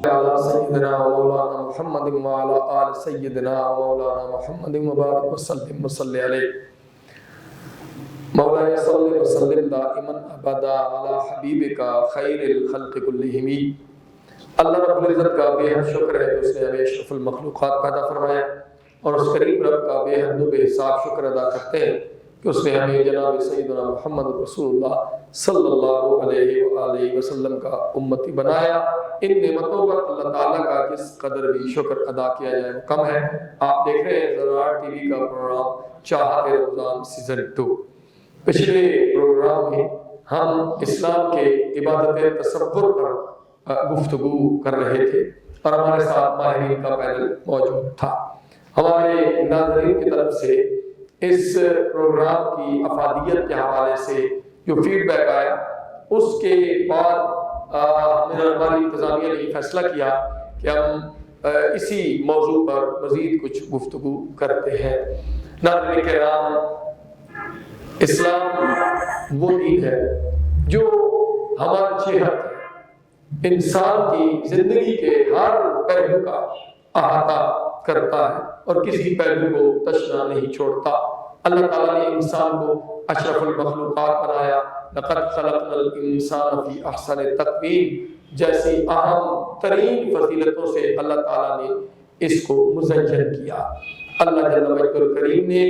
على سيدنا ومولانا محمد وعلى آل سيدنا ومولانا محمد وبارك وسلم وصل عليه مولاي صل وسلم دائما ابدا على حبیبک خیر الخلق کلہم۔ اللہ رب العزت کا بے حد شکر ہے کہ اس نے ہمیں اشرف المخلوقات پیدا فرمایا، اور اس کریم رب کا بے حد و بے حساب شکر ادا کرتے ہیں کہ اس نے ہمیں جناب سیدنا محمد رسول اللہ صلی اللہ علیہ وآلہ وسلم کا امتی بنایا۔ ان نعمتوں پر اللہ تعالیٰ کا جس قدر بھی شکر ادا کیا جائے وہ کم ہے۔ آپ دیکھ رہے ہیں زراعت ٹی وی کا پروگرام چاہت رمضان سیزن 2۔ پچھلے پروگرام میں ہم اسلام کے عبادت تصور پر گفتگو کر رہے تھے، اور ہمارے ساتھ ماہرین کا پینل موجود تھا۔ ہمارے ناظرین کی طرف سے اس پروگرام کی افادیت کے حوالے سے جو فیڈ بیک آیا، اس کے بعد ہماری انتظامیہ نے فیصلہ کیا کہ ہم اسی موضوع پر مزید کچھ گفتگو کرتے ہیں۔ ناظرین کرام، اسلام وہ دین ہے جو ہماری صحت، انسان کی زندگی کے ہر پہلو کا احاطہ کرتا ہے اور کسی پہلو کو تشنا نہیں چھوڑتا۔ اللہ تعالیٰ نے انسان کو اشرف المخلوقات بنایا۔ لقد خلقنا الانسان فی احسن تقویم جیسی اہم ترین فضیلتوں سے اللہ تعالیٰ نے اس کو مزین کیا۔ اللہ جل وجہ الکریم نے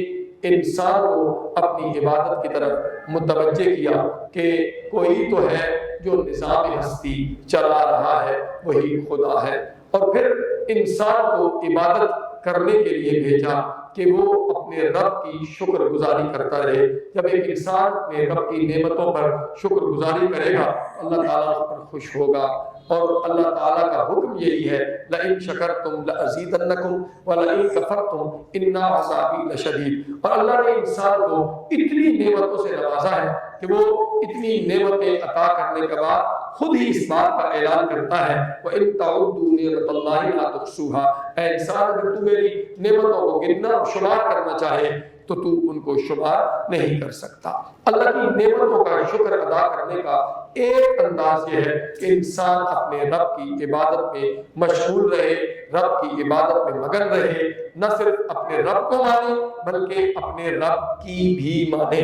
انسان کو اپنی عبادت کی طرف متوجہ کیا کہ کوئی تو ہے جو نظام ہستی چلا رہا ہے، وہی خدا ہے، اور پھر انسان کو عبادت کرنے کے لیے بھیجا کہ وہ اپنے رب کی شکر گزاری کرتا رہے۔ جب ایک انسان اپنے رب کی نعمتوں پر شکر گزاری کرے گا، اللہ تعالیٰ اس پر خوش ہوگا، اور اللہ تعالیٰ کا حکم یہی ہے لَإِن شَكَرْتُمْ لَأَزِيدَنَّكُمْ وَلَإِن كَفَرْتُمْ إِنَّ عَذَابِي لَشَدِيدٌ۔ اور اللہ نے انسان کو اتنی نعمتوں سے نوازا ہے کہ وہ اتنی نعمتیں عطا کرنے کے بعد خود ہی اس بات کا اعلان کرتا ہے وَإِن تَعُدُّوا نِعْمَتَ اللَّهِ لَا تُحْصُوهَا۔ اے انسان، اگر تو میری نعمتوں کو گننا اور شمار کرنا چاہے تو تو ان کو شمار نہیں کر سکتا۔ اللہ کی نعمتوں کا شکر ادا کرنے کا ایک انداز یہ ہے کہ انسان اپنے رب کی عبادت میں مشغول رہے، رب کی عبادت میں مگن رہے، نہ صرف اپنے رب کو مانے بلکہ اپنے رب کی بھی مانے۔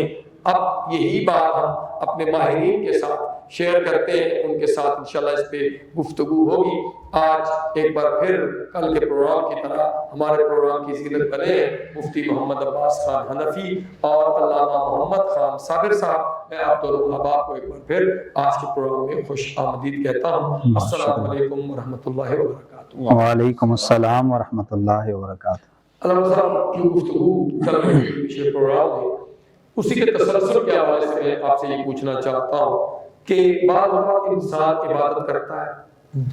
اب یہی بات ہم اپنے ماہرین کے ساتھ شیئر کرتے ہیں، ان کے ساتھ انشاءاللہ اس پہ گفتگو ہوگی۔ آج ایک بار پھر کل کے پروگرام کی طرح ہمارے پروگرام کی زینت بنے مفتی محمد عباس خان حنفی اور علامہ محمد خان صابر صاحب۔ میں آپ دونوں احباب کو ایک بار پھر آج کے پروگرام میں خوش آمدید کہتا ہوں۔ السلام علیکم ورحمۃ اللہ وبرکاتہ۔ وعلیکم السلام ورحمۃ اللہ وبرکاتہ۔ علامہ صاحب کی گفتگو چل رہی ہے پچھلے پروگرام میں، اسی کے تسلسل کے حوالے سے میں آپ سے یہ پوچھنا چاہتا ہوں کہ بعض اوقات انسان عبادت کرتا ہے،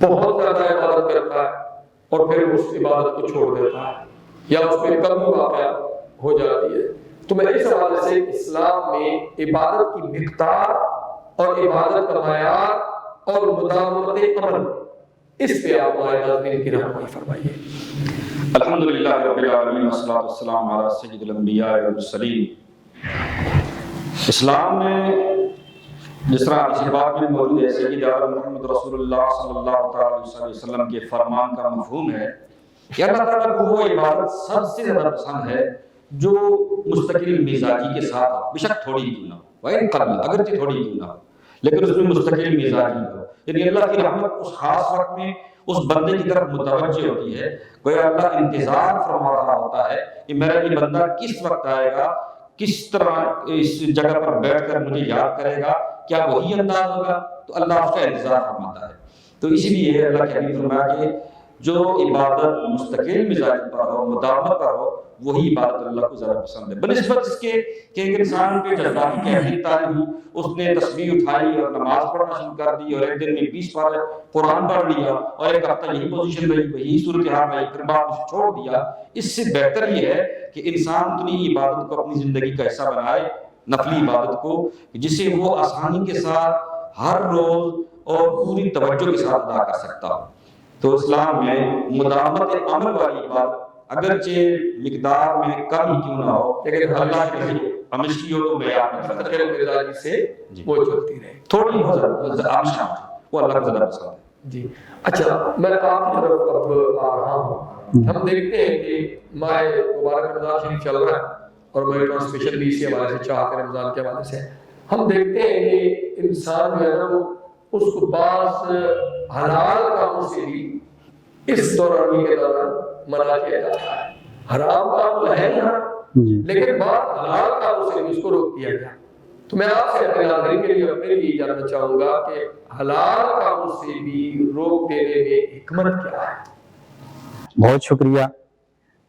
بہت زیادہ عبادت کرتا ہے، اور پھر اس عبادت کو چھوڑ دیتا ہے یا اس میں کمی واقع ہو جاتی ہے۔ تو میں اس حوالے سے اسلام میں عبادت کی مقدار اور عبادت کا معیار اور مداومت عمل، اس پہ آپ ہمارے ناظرین کی رہنمائی فرمائیے۔ الحمدللہ رب العالمین والصلاۃ والسلام علی سید الانبیاء والمرسلین۔ اسلام میں جس طرح اس بات میں موجود ہے سید اعظم محمد رسول اللہ صلی اللہ علیہ وسلم کے فرمان کا مفہوم ہے کہ اللہ تعالیٰ کو وہ عبادت سب سے زیادہ پسند ہے جو مستقل مزاجی کے ساتھ ہو، بے شک تھوڑی کیوں نہ ہو، اگرچہ تھوڑی کیوں نہ ہو، لیکن اس میں مستقل مزاجی ہو، یعنی اللہ کی رحمت اس خاص وقت میں اس بندے کی طرف متوجہ ہوتی ہے، گویا اللہ انتظار فرما رہا ہوتا ہے کہ میرا یہ بندہ کس وقت آئے گا، کس طرح اس جگہ پر بیٹھ کر مجھے یاد کرے گا، کیا وہی انداز ہوگا، تو اللہ اس کا انتظار فرماتا ہے۔ تو اسی لیے اللہ کے حبیب فرمایا کہ جو عبادت مستقل مزاج پر ہو، مداومت پر ہو، وہی عبادت اللہ کو زیادہ پسند ہے، بنسبت اس کے کہ ایک انسان پہ جذباتی کیفیت تاری ہوئی، اس نے تسبیح اٹھائی اور نماز پڑھنا شروع کر دی، اور ایک دن میں 20 بار قرآن پڑھ لیا، اور ایک ہفتہ یہی پوزیشن رہی، وہی صورتحال رہی، پھر بعد میں چھوڑ دیا۔ اس سے بہتر یہ ہے کہ انسان اتنی عبادت کو اپنی زندگی کا حصہ بنائے، نفلی عبادت کو، جسے وہ آسانی کے ساتھ ہر روز اور پوری توجہ کے ساتھ ادا کر سکتا ہو۔ تو اسلام میں مداومت عمل والی بات اگرچہ مقدار میں کم ہی کیوں نہ ہو، لیکن اللہ کے لیے ہمیشہ ہو تو معیار میں مستقل مزاجی سے وہ چلتی رہے، تھوڑی بہت عام شام وہ اللہ کو زیادہ پسند ہے۔ جی اچھا، میں آپ کی طرف اب آ رہا ہوں. ہم دیکھتے ہیں کہ ماہ مبارک رمضان شریف چل رہا ہے اور میرے ٹرانسمیشن بھی اسی حوالے سے چاہتے رمضان کے حوالے سے. ہم دیکھتے ہیں کہ انسان جو ہے نا وہ اس کو بعض حلال کاموں سے بھی اس دوران کے دوران منع کیا جاتا ہے. حرام کام تو ہے نا، لیکن بعض حلال کاموں سے بھی اس کو روک دیا گیا. تو میں آپ سے اپنے ناظرین کے لیے اپنے لیے جاننا چاہوں گا کہ حلال کاموں سے بھی روک دینے میں حکمت کیا ہے؟ بہت شکریہ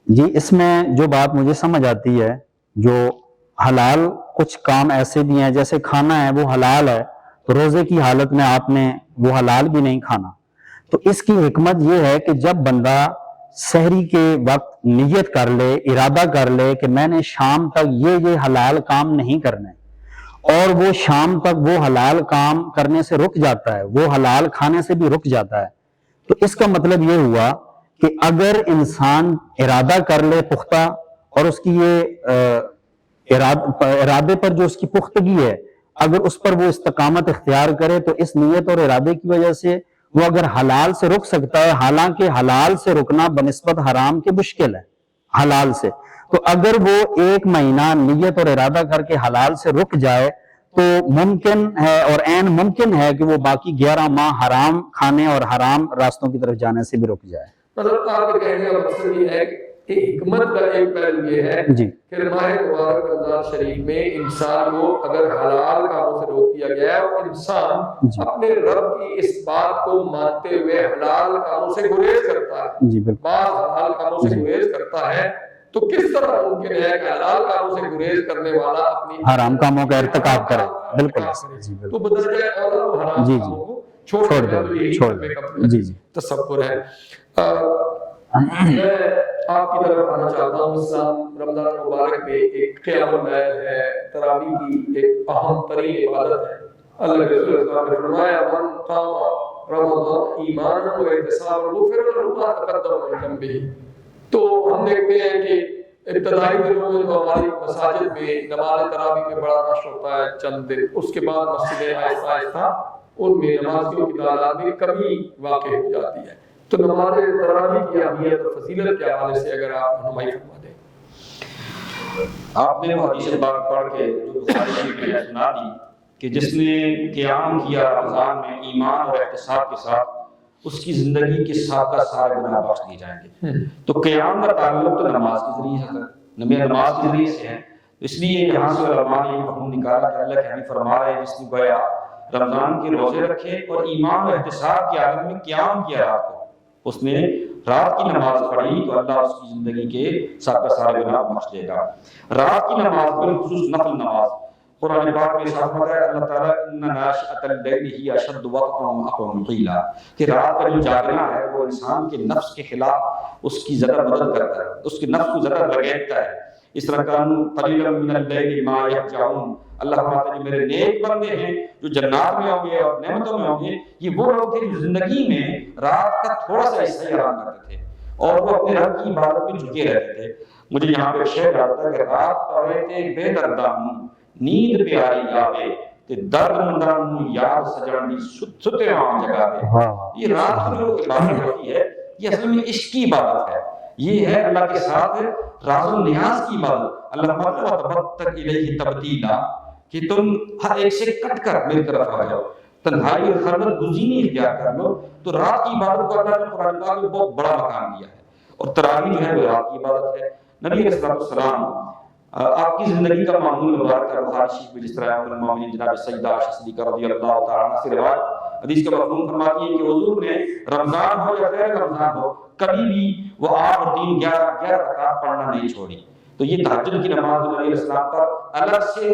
جی. اس میں جو بات مجھے سمجھ آتی ہے، جو حلال کچھ کام ایسے بھی ہیں، جیسے کھانا ہے وہ حلال ہے، تو روزے کی حالت میں آپ نے وہ حلال بھی نہیں کھانا. تو اس کی حکمت یہ ہے کہ جب بندہ سحری کے وقت نیت کر لے، ارادہ کر لے کہ میں نے شام تک یہ حلال کام نہیں کرنے، اور وہ شام تک وہ حلال کام کرنے سے رک جاتا ہے، وہ حلال کھانے سے بھی رک جاتا ہے، تو اس کا مطلب یہ ہوا کہ اگر انسان ارادہ کر لے پختہ، اور اس کی یہ ارادے پر جو اس کی پختگی ہے، اگر اس پر وہ استقامت اختیار کرے، تو اس نیت اور ارادے کی وجہ سے وہ اگر حلال سے رک سکتا ہے. حالانکہ حلال سے رکنا بنسبت حرام کے مشکل ہے حلال سے. تو اگر وہ 1 مہینہ نیت اور ارادہ کر کے حلال سے رک جائے تو ممکن ہے اور عین ممکن ہے کہ وہ باقی 11 ماہ حرام کھانے اور حرام راستوں کی طرف جانے سے بھی رک جائے. مطلب آپ کے کہنے کا مقصد یہ ہے کہ حکمت کا ایک پہلو یہ ہے جی کہ ماہ مبارک رمضان شریف میں انسان کو اگر حلال کاموں سے روک دیا گیا ہے اور انسان اپنے رب کی اس بات کو مانتے ہوئے حلال کاموں سے گریز کرتا ہے، جی بالکل بعض حلال کاموں سے گریز کرتا ہے، تو کس طرح ممکن ہے کہ حلال کاموں سے گریز کرنے والا اپنی حرام کاموں کا ارتکاب کرے؟ بالکل جی تو بالکل بدرجہ اولا وہ حرام جی کاموں کو چھوڑ دے. جی جی تصور ہے. میں آپ کی طرف آنا چاہتا ہوں. اسلام رمضان مبارک میں ایک قیام اللیل ہے، تراویح کی ایک اہم ترین عبادت ہے. اللہ کے رسول صلی اللہ علیہ وسلم نے فرمایا من قام رمضان ایمانا و احتسابا غفر له ما تقدم من ذنبه. تو ہم دیکھتے ہیں کہ ابتدائی دنوں میں جو ہماری مساجد میں نماز تراویح میں بڑا رش ہوتا ہے چند دن، اس کے بعد مسجدیں آہستہ آہستہ ان میں نمازیوں کی تعداد میں کمی واقع ہو جاتی ہے. تو نماز تراویح کی اہمیت اور فضیلت کے حوالے سے اگر آپ رہنمائی فرما دیں. آپ نے وہ حدیث پاک پڑھ کے جو بخاری شریف میں سنا دی کہ جس نے قیام کیا رمضان میں ایمان اور احتساب کے ساتھ، اس کی زندگی کے سابقہ سارے گناہ بخش دیے جائیں گے. تو قیام کا تعلق تو نماز کے ذریعے سے نماز کے ذریعے سے ہے. اس لیے یہاں سے علماء نے یہ مفہوم نکالا کہ اللہ کے حبیب فرما رہے ہیں جس نے گویا رمضان کے روزے رکھے اور ایمان و احتساب کے عالم میں قیام کیا رات کو، اس نے رات کی نماز پڑھی، تو اللہ اس کی زندگی کے سابقہ سارے گناہ بخش دے گا. رات کی نماز بالخصوص نفل نماز، قرآن پاک میں ارشاد فرماتا ہے اللہ تعالیٰ ان ناشئۃ اللیل ہی اشد وطئا واقوم قیلا، کہ رات کا جو جاگنا ہے وہ انسان کے نفس کے خلاف اس کی زدہ مدد کرتا ہے، اس کے نفس کو زدہ لگیٹتا ہے. اس طرح کانوا قلیلا من اللیل ما یہجعون، اللہ فرماتا ہے جو میرے نیک بندے ہیں جو جنات میں ہوں گے اور نعمتوں میں ہوں گے، یہ وہ لوگ تھے جو زندگی میں رات کا تھوڑا سا حصہ آرام کرتے تھے اور وہ اپنے رب کی عبادت میں جھکے رہتے تھے. مجھے یہاں پہ شعر آتا ہے کہ رات پوے تے بے درداں نیند پیاری آوے تے درد منداں یاد سجن دی ستے عام جگہ پہ. یہ رات کی جو عبادت ہوتی ہے یہ اصل میں عشق کی عبادت ہے، یہ ہے اللہ کے ساتھ راز و نیاز کی عبادت. اللہ تبتل الیہ تبتیلا، کہ تم ہر ایک سے کٹ کر میری طرف آ جاؤ، تنہائی اور خلوت گزینی اختیار کر لو. تو رات کی عبادت کو اللہ نے قرآن پاک میں بہت بڑا مقام دیا ہے، اور تراویح جو ہے وہ رات کی عبادت ہے. نبی علیہ السلام آپ کی زندگی کا معمول مبارک ہے. بخاری شریف میں جس طرح ام المومنین جناب سیدہ عائشہ صدیقہ رضی اللہ تعالی عنہا سے روایت حدیث کا مفہوم فرماتی ہے کہ حضور نے رمضان ہو یا غیر رمضان ہو کبھی بھی وہ 8 اور 3 11 رکعات پڑھنا نہیں چھوڑی. تو یہ تہجد کی نماز نبی علیہ السلام پر الگ سے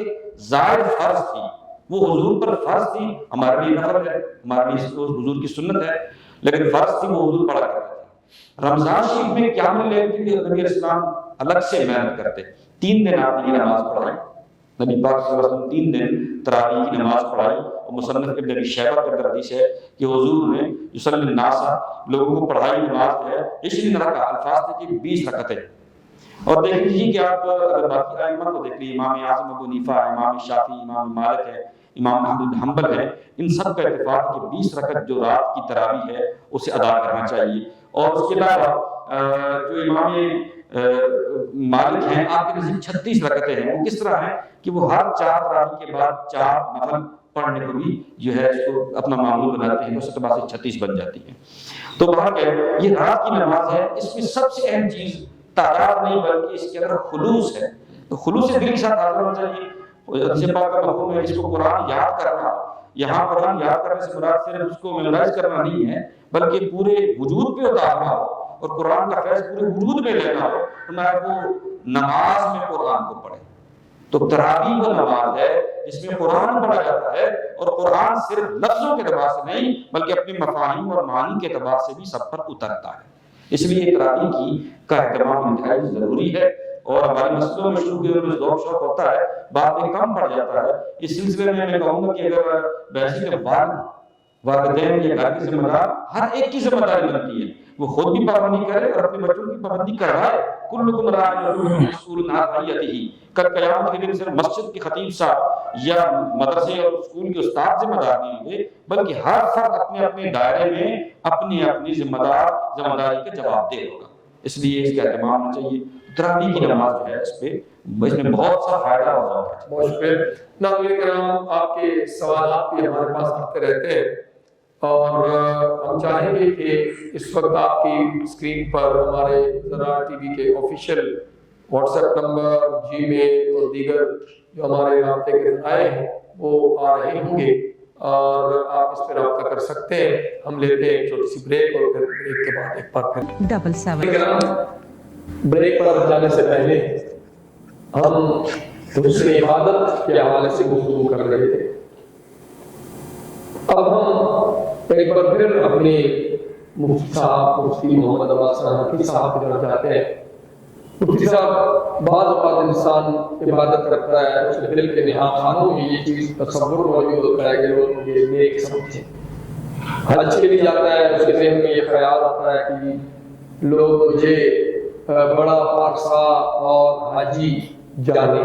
زائد فرض تھی، وہ حضور پر فرض تھی، ہمارے لیے نفل ہے، ہمارے لیے حضور کی سنت ہے، لیکن فرض تھی وہ حضور پڑھا کرتے تھے. رمضان شریف میں قیام اللیل کے لیے نبی علیہ السلام الگ سے محنت کرتے. 3 دن آپ نے نماز پڑھائی، نبی پاک صلی اللہ علیہ وسلم 3 دن تراویح کی نماز پڑھائی. اور مصنف ابن ابی شیبہ کے اندر حدیث ہے کہ حضور نے یصلی الناس لوگوں کو پڑھائی نماز ہے 20 رکعت، الفاظ تھے کہ 20 رکعتیں. اور دیکھ لیجیے کہ آپ اگر باقی ائمہ کو دیکھ لیجیے، امام اعظم ابو حنیفہ، امام شافعی، امام مالک ہے، امام احمد بن حنبل ہیں، ان سب کا اتفاق ہے کہ 20 رکعت جو رات کی تراویح ہے اسے ادا کرنا چاہیے۔ اور اس کے علاوہ جو امام مالک ہیں، آپ کے نزدیک 36 رکعتیں ہیں۔ وہ کس طرح ہیں کہ وہ ہر 4 تراویح کے بعد 4 نفل پڑھنے کو بھی جو ہے اس کو اپنا معمول بناتے ہیں، اس اعتبار سے 36 بن جاتی ہیں۔ تو بہرکیف یہ رات کی نماز ہے، اس میں سب سے اہم چیز تعداد نہیں بلکہ اس کے اندر خلوص ہے۔ تو خلوص دل کے ساتھ حاضر ہونا چاہیے۔ حدیث پاک کا مفہوم ہے جس کو قرآن یاد کرنا، یہاں قرآن یاد کرنے سے مراد صرف اس کو میمورائز کرنا نہیں ہے بلکہ پورے وجود پہ اتارنا ہو اور قرآن کا فیض پورے وجود میں لینا ہو، تو میں وہ نماز میں قرآن کو پڑھے۔ تو تراویح وہ نماز ہے جس میں قرآن پڑھا جاتا ہے، اور قرآن صرف لفظوں کے اعتبار سے نہیں بلکہ اپنے مفاہیم اور معانی کے اعتبار سے بھی سب پر اترتا ہے۔ اس لیے تراویح کا اہتمام انتہائی ضروری ہے، اور ہماری مسجدوں میں شروع کے میں ذوق شوق ہوتا ہے، بعد میں کم پڑ جاتا ہے۔ اس سلسلے میں کہوں گا کہ اگر بحثیت والدین یا گھر کے ذمہ دار، ہر ایک کی ذمہ داری بنتی ہے وہ خود بھی پابندی کرے اور اپنے بچوں کی پابندی کروائے۔ کلکم راع و کلکم مسئول عن رعیتہ۔ کل قیامت کے دن صرف مسجد کے خطیب صاحب یا مدرسے اور اسکول کے استاد ذمہ دار نہیں ہوں گے بلکہ ہر فرد اپنے اپنے دائرے میں اپنی ذمہ داری کا جواب دہ ہوگا۔ اس لیے اس کا اہتمام ہونا چاہیے۔ تراویح کی نماز جو ہے اس میں بہت سا فائدہ ہوتا ہے۔ بہت شکریہ ناظرین کرام، آپ کے سوالات بھی ہمارے پاس آتے رہتے ہیں، اور ہم چاہیں گے کہ اس وقت آپ کی اسکرین پر ہمارے زراعت ٹی وی کے آفیشیل واٹس ایپ نمبر، جی میل اور دیگر جو ہمارے رابطے کے ذرائع ہیں وہ آ رہے ہوں گے، اور آپ اس پہ رابطہ کر سکتے ہیں۔ ہم لیتے ہیں ایک چھوٹی سی بریک، اور پھر بریک کے بعد ایک بار پھر 777 بریک پر جانے سے پہلے ہم حسن عبادت کے حوالے سے گفتگو کر رہے تھے۔ اب ہم ایک بار پھر اپنے مفتی صاحب مفتی محمد عباس حنفی صاحب کی طرف جاتے ہیں۔ مفتی صاحب، بعض اوقات انسان عبادت کرتا ہے، اس کے دل کے نہاں خانوں میں یہ چیز تصور موجود ہوتا ہے کہ لوگ مجھے نیک سمجھیں۔ حج کے لیے جاتا ہے، اس کے ذہن میں یہ خیال آتا ہے کہ لوگ مجھے بڑا پارسا اور حاجی جانے۔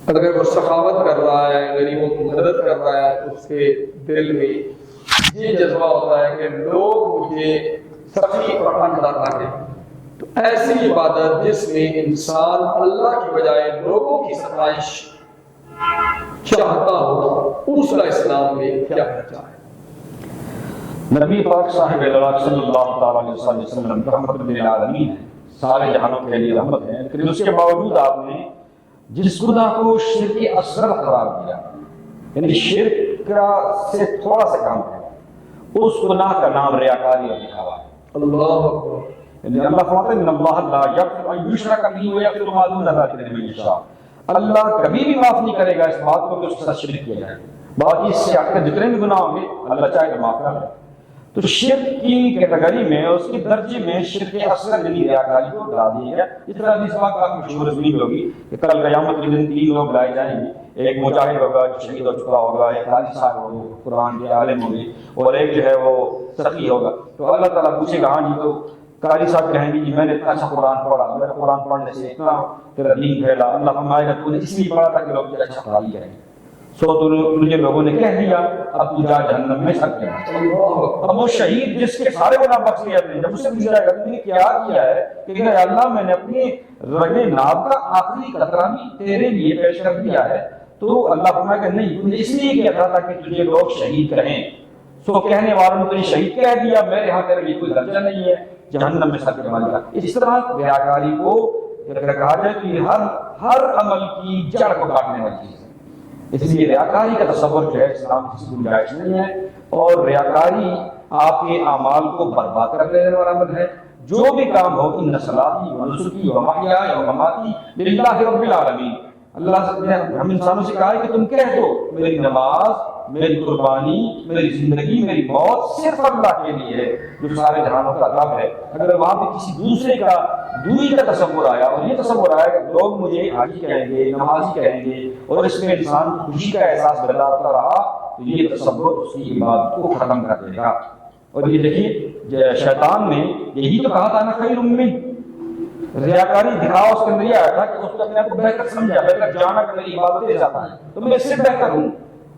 اگر وہ سخاوت کر رہا ہے، غریبوں کی مدد کر رہا ہے، تو اس کے دل میں یہ جذبہ ہوتا ہے کہ لوگ مجھے سخی اور اندر رکھیں۔ تو ایسی عبادت جس میں انسان اللہ کی بجائے لوگوں کی ستائش چاہتا ہو، اس کا اسلام میں کیا ہے؟ نبی پاک صاحب صلی اللہ علیہ وسلم رحمت للعالمین ہیں، سارے جہانوں کے لیے رحمت ہے، لیکن اس کے باوجود آپ نے جس گناہ کو شرک اصغر قرار دیا، یعنی شرک سے تھوڑا سا کام ہے، اس گناہ کا نام ریاکاری اور دکھاوا ہے۔ اللہ اکبر۔ یعنی اللہ فرماتے ہیں ان اللہ لا یغفر ان یشرک به ویغفر ما دون ذلک لمن یشاء۔ اللہ کبھی بھی معاف نہیں کرے گا اس بات کو کہ اس کے ساتھ شرک کیا جائے، باقی اس سے آگے جتنے بھی گناہ ہوں گے اللہ چاہے تو معاف کر دے۔ تو شرک کی کیٹیگری میں، اس کے درجے میں شرک اصغر یعنی ریاکاری کو ڈال دیا گیا۔ اس طرح حدیث پاک کا مشہور سنی ہوگی کہ کل قیامت کے دن 3 لوگ لائے جائیں گے، ایک مجاہد ہوگا جو شہید ہو چکا ہوگا، ایک قاری صاحب ہوگا قرآن کے عالم ہوں گے، اور ایک جو ہے وہ سخی ہوگا۔ تو اللہ تعالیٰ پوچھے گا، ہاں جی، تو قاری صاحب کہیں گے جی میں نے اتنا اچھا قرآن پڑھا، میرا قرآن پڑھنے سے اتنا تیرا دین پھیلا۔ اللہ فرمائے گا تو نے اس لیے پڑھا تھا کہ لوگ اچھا قاری کریں، سو تجھے لوگوں نے کہہ دیا، اب تو جا جہنم میں سب کیا۔ اب وہ شہید جس کے سارے گناہ بخش لیے اپنے، جب اسے پوچھا جائے گا تم نے کیا کیا ہے، کہ اے اللہ میں نے اپنی رگ ناب کا آخری قطرہ بھی تیرے لیے پیش کر دیا ہے، تو اللہ فرمائے گا نہیں، تم نے اس لیے کیا تھا تاکہ تجھے لوگ شہید کہیں۔ سو کہنے والوں نے تجھے شہید کہہ دیا، میرے ہاں تیرے لیے کوئی درجہ نہیں ہے، جہنم میں سب کے مال جا۔ اس طرح ریاکاری کو کہا جائے کہ ہر عمل کی جڑ کو کاٹنے والی چیز ہے۔ اس لیے ریاکاری کا تصور جو ہے اسلام کی گنجائش نہیں ہے، اور ریاکاری آپ کے اعمال کو برباد کر دینے والا عمل ہے۔ جو بھی کام ہو، ان صلاتی و نسکی و محیای و مماتی للہ رب العالمین، اللہ نے ہم انسانوں سے کہا ہے کہ تم کہہ دو میری نماز، میری قربانی، میری زندگی، میری موت صرف اللہ کے لیے ہے جو سارے جہانوں کا رب ہے۔ اگر وہاں پہ کسی دوسرے کا دوئی کا تصور آیا اور یہ تصور آیا کہ لوگ مجھے حاجی کہیں گے، نمازی کہیں گے، اور اس میں انسان کو خوشی کا احساس بتاتا رہا، تو یہ تصور اس کی عبادت کو ختم کر دے گا۔ اور یہ دیکھیے شیطان نے یہی تو کہا تھا نا، خیر من ریاکاری دکھاؤ، اس کے اندر یہ آیا تھا کہ اس کو اپنے آپ کو بہتر سمجھا، بہتر جانا کہ میری عبادت زیادہ ہے تو میں اس سے بہتر ہوں۔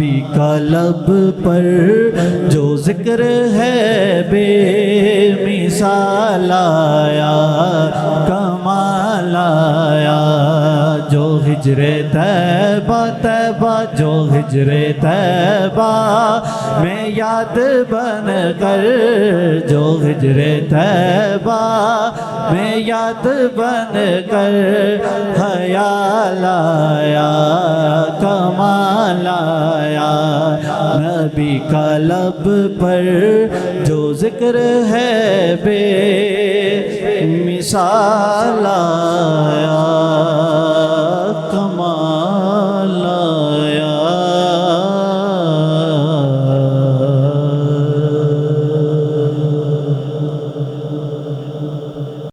نبی کا لب پر جو ذکر ہے بے مثال آیا کمال آیا جو ہجر طیبہ طیبہ جو ہجر طیبہ میں یاد بن کر جو ہجر طیبہ میں یاد بن کر خیال آیا کمال آیا نبی کا لب پر جو ذکر ہے بے مثال آیا کمال